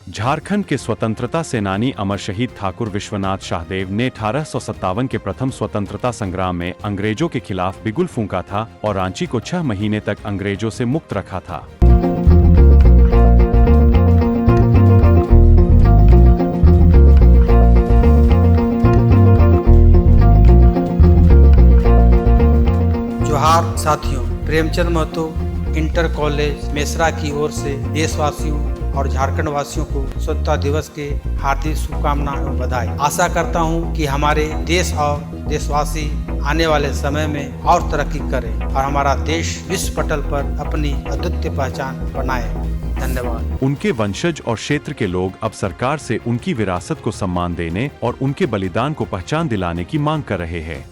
झारखंड के स्वतंत्रता सेनानी अमर शहीद ठाकुर विश्वनाथ शाहदेव ने 1857 के प्रथम स्वतंत्रता संग्राम में अंग्रेजों के खिलाफ बिगुल फूंका था और रांची को 6 महीने तक अंग्रेजों से मुक्त रखा था। जोहार साथियों, प्रेमचंद महतो इंटर कॉलेज मेसरा की ओर से देशवासियों और झारखंड वासियों को स्वतंत्रता दिवस के हार्दिक शुभकामनाएं एवं बधाई। आशा करता हूं कि हमारे देश और देशवासी आने वाले समय में और तरक्की करें और हमारा देश विश्व पटल पर अपनी अद्वितीय पहचान बनाए। धन्यवाद। उनके वंशज और क्षेत्र के लोग अब सरकार से उनकी विरासत को सम्मान देने और उनके बलिदान को पहचान दिलाने की मांग कर रहे हैं।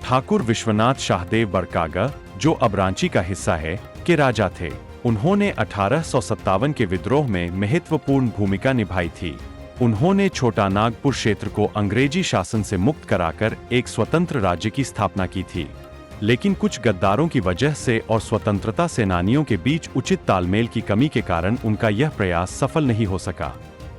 ठाकुर विश्वनाथ शाहदेव बरकागा, जो अब रांची का हिस्सा है, के राजा थे। उन्होंने 1857 के विद्रोह में महत्वपूर्ण भूमिका निभाई थी। उन्होंने छोटा नागपुर क्षेत्र को अंग्रेजी शासन से मुक्त कराकर एक स्वतंत्र राज्य की स्थापना की थी। लेकिन कुछ गद्दारों की वजह से और स्वतंत्रता सेनानियों के बीच उचित तालमेल की कमी के कारण उनका यह प्रयास सफल नहीं हो सका।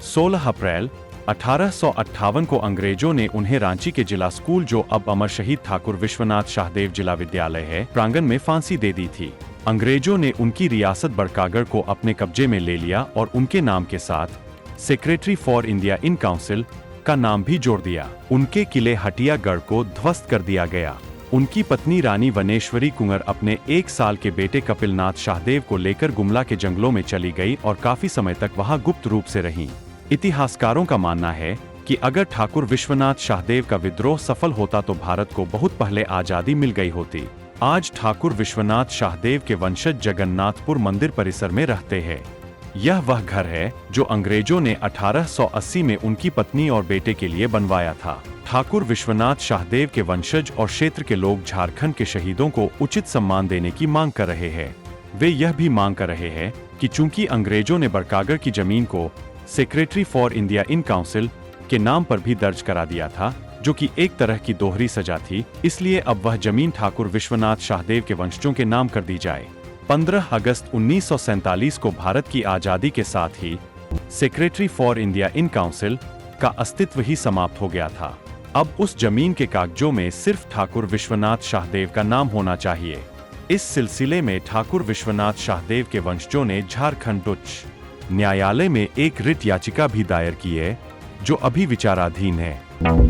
16 अप्रैल 1858 को अंग्रेजों ने उन्हें रांची के जिला स्कूल, जो अब अमर शहीद ठाकुर विश्वनाथ शाहदेव जिला विद्यालय है, प्रांगण में फांसी दे दी थी। अंग्रेजों ने उनकी रियासत बरकागढ़ को अपने कब्जे में ले लिया और उनके नाम के साथ secretary for India in council का नाम भी जोड़ दिया। उनके किले हटियागढ़ को ध्वस्त कर दिया गया। उनकी पत्नी रानी वनेश्वरी कुंवर अपने 1 साल के बेटे कपिलनाथ शाहदेव को लेकर गुमला के जंगलों में चली गई और काफी समय तक वहां गुप्त रूप से रहीं। इतिहासकारों का मानना है कि अगर ठाकुर विश्वनाथ शाहदेव का विद्रोह सफल होता तो भारत को बहुत पहले आजादी मिल गई होती। आज ठाकुर विश्वनाथ शाहदेव के वंशज जगन्नाथपुर मंदिर परिसर में रहते हैं। यह वह घर है जो अंग्रेजों ने 1880 में उनकी पत्नी और बेटे के लिए बनवाया था। ठाकुर विश्वनाथ शाहदेव के वंशज और क्षेत्र के लोग झारखंड के शहीदों को उचित सम्मान देने की मांग कर रहे हैं। वे यह भी मांग कर रहे हैं कि चूंकि अंग्रेजों ने बरकागढ़ की जमीन को secretary for India in council के नाम पर भी दर्ज करा दिया था, जो कि एक तरह की दोहरी सजा थी, इसलिए अब वह जमीन ठाकुर विश्वनाथ शाहदेव के वंशजों के नाम कर दी जाए। 15 अगस्त 1947 को भारत की आजादी के साथ ही secretary for India in council का अस्तित्व ही समाप्त हो गया था। अब उस जमीन के कागजों में सिर्फ ठाकुर विश्वनाथ शाहदेव का नाम होना चाहिए। इस सिलसिले में ठाकुर विश्वनाथ शाहदेव के वंशजों ने झारखंड उच्च न्यायालय में एक रिट याचिका भी दायर की है, जो अभी विचाराधीन है।